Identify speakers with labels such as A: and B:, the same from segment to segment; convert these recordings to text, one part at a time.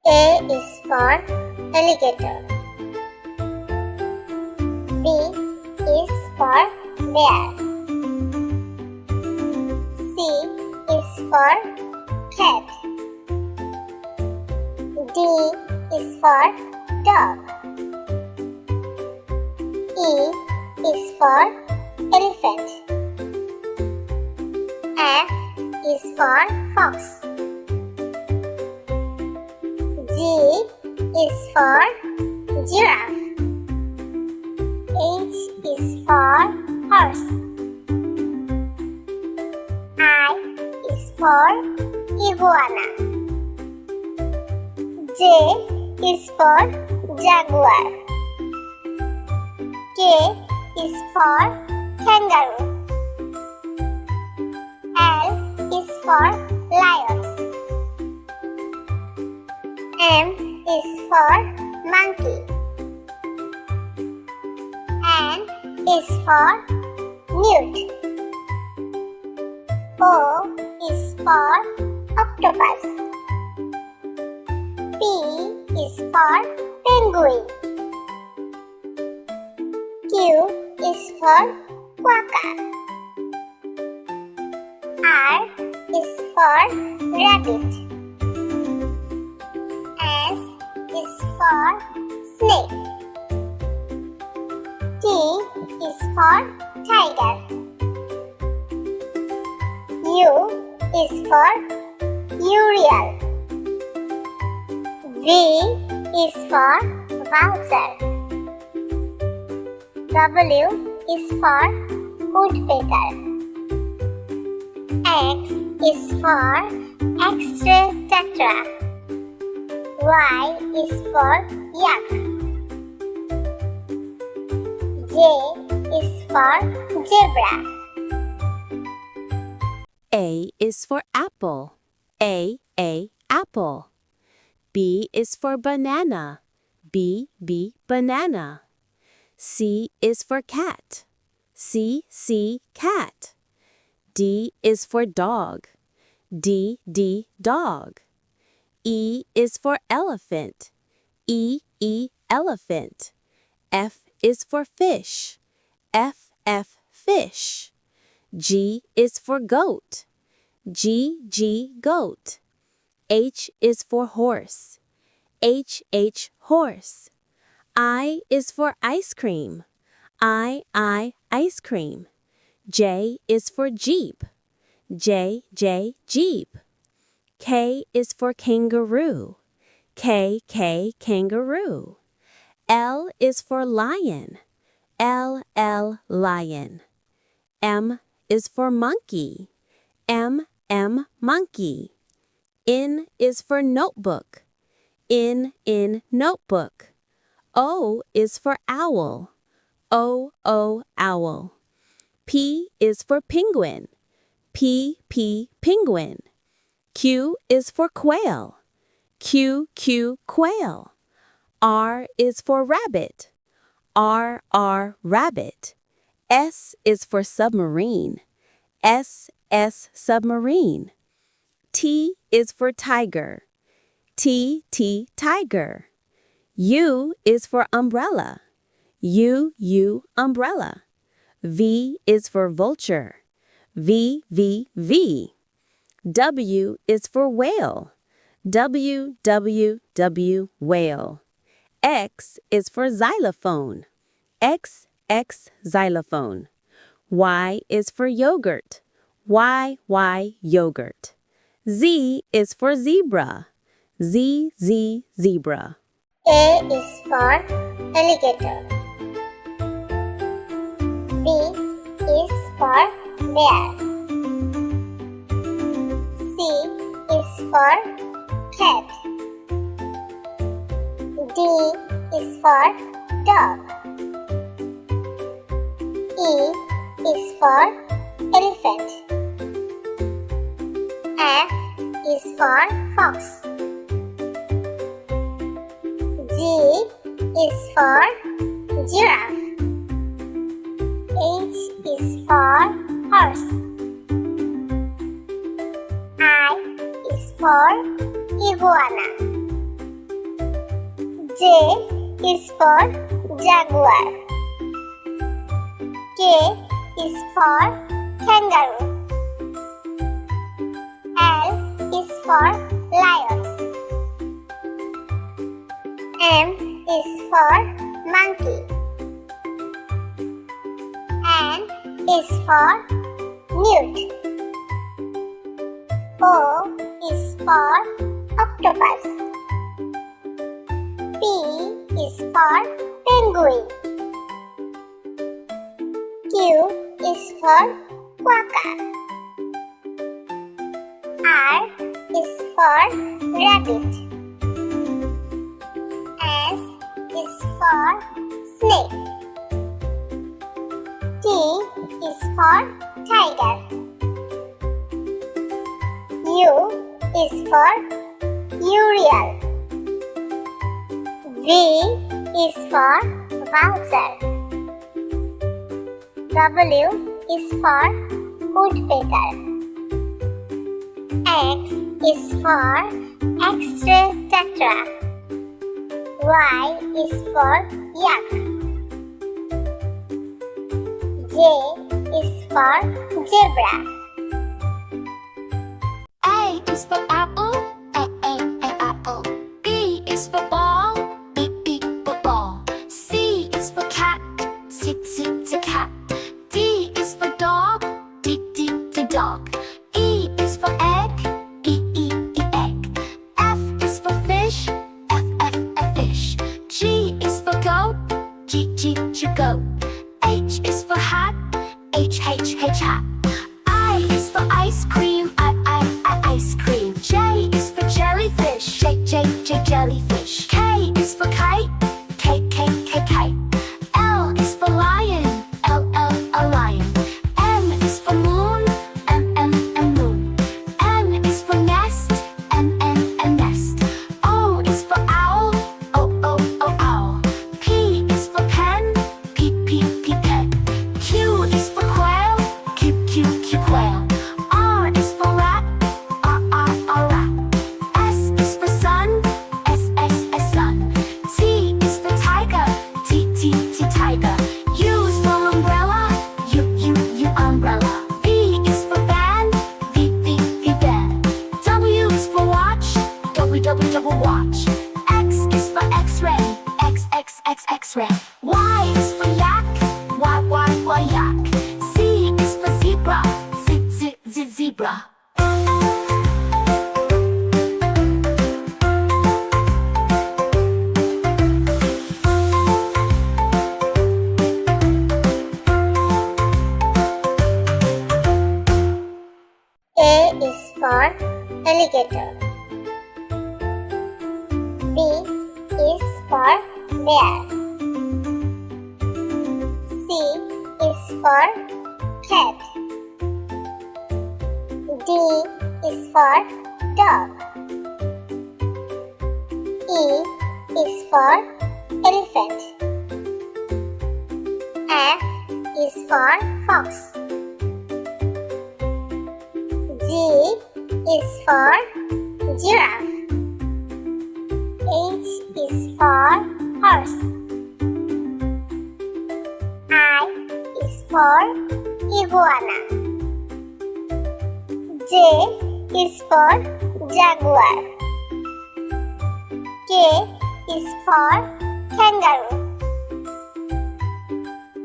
A: A is for alligator. B is for bear. C is for cat. D is for dog. E is for elephant. F is for fox. G is for giraffe. H is for horse. I is for iguana. J is for jaguar. K is for kangaroo. L is for lion. M is for monkey. N is for newt. O is for octopus. P is for penguin. Q is for quokka. R is for rabbit. S is for snake. T is for tiger. U is for Uriel. V is for vulture. W is for woodpecker. X is for X-ray tetra. Y is for yak. J is for zebra.
B: A is for apple. A, apple. B is for banana. B, banana. C is for cat. C, cat. D is for dog. D, dog. E is for elephant. E, elephant. F is for fish. F, fish. G is for goat. G, goat. H is for horse. H, horse. I is for ice cream. I, ice cream. J is for jeep. J, jeep. K is for kangaroo. K, kangaroo. L is for lion. L, lion. M is for monkey. M, monkey. N is for notebook. N, notebook. O is for owl. O, owl. P is for penguin. P, penguin. Q is for quail. Q, quail. R is for rabbit. R, rabbit. S is for submarine. S, submarine. T is for tiger. T, tiger. U is for umbrella. U, umbrella. V is for vulture. V, W is for whale. W, whale. X is for xylophone. X, xylophone. Y is for yogurt. Y, yogurt. Z is for zebra. Z, zebra.
A: A is for alligator. B is for bear. C is for cat. D is for dog. E is for elephant. F is for fox. G is for giraffe. H is for horse. I is for iguana. J is for jaguar. K is for kangaroo. L is for lion. M is for monkey. N is for newt. O is for octopus. P is for penguin. Q is for quokka. R is for rabbit. S is for snake. T is for tiger. U is for urial. V is for vulture. W is for woodpecker. X is for X-ray tetrad. Y is for yak. J is for zebra.
C: A is for apple, apple. B is for ball, for ball. C is for cat, cat. D is for dog, dog. E is for egg, egg. F is for fish, fish. G is for goat, goat. H is for hat, hat. I is for ice cream, ice cream. J is for jellyfish, jellyfish. K is for kite, kite. L is for lion, lion. M is for moon, moon. N is for nest, nest. O is for owl, owl. P is for pen, pen. Q is for quail, quail. R is for rat, rat. S is for sun, sun. T is for tiger, tiger. U is for umbrella, U umbrella. V is for van, van. W is for watch, watch. X is for x-ray, x-ray. Y is for yak, y, yak. Z is for zebra, zebra.
A: A is for alligator. B is for bear. C is for cat. D is for dog. E is for elephant. F is for fox. G is for giraffe. H is for horse. I is for iguana. J is for jaguar. K is for kangaroo.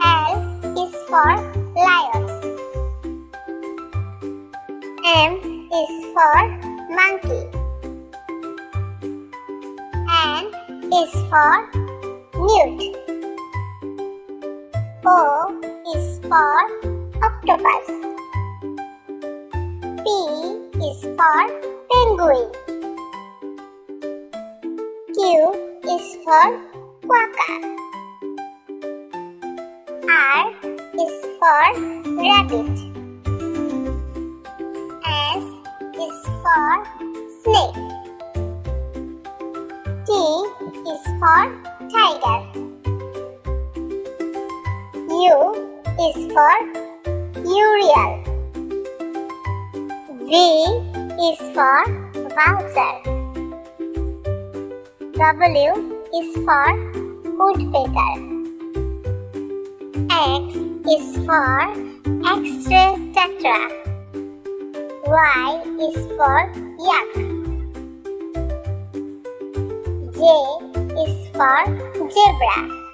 A: L is for lion. M is for monkey. N is for newt. O is for octopus. P is for penguin. Q is for quokka. R is for rabbit. S is for snake. T is for tiger. U is for urial. V is for vulture. W is for woodpecker. X is for X-ray tetra. Y is for yak. J is for zebra.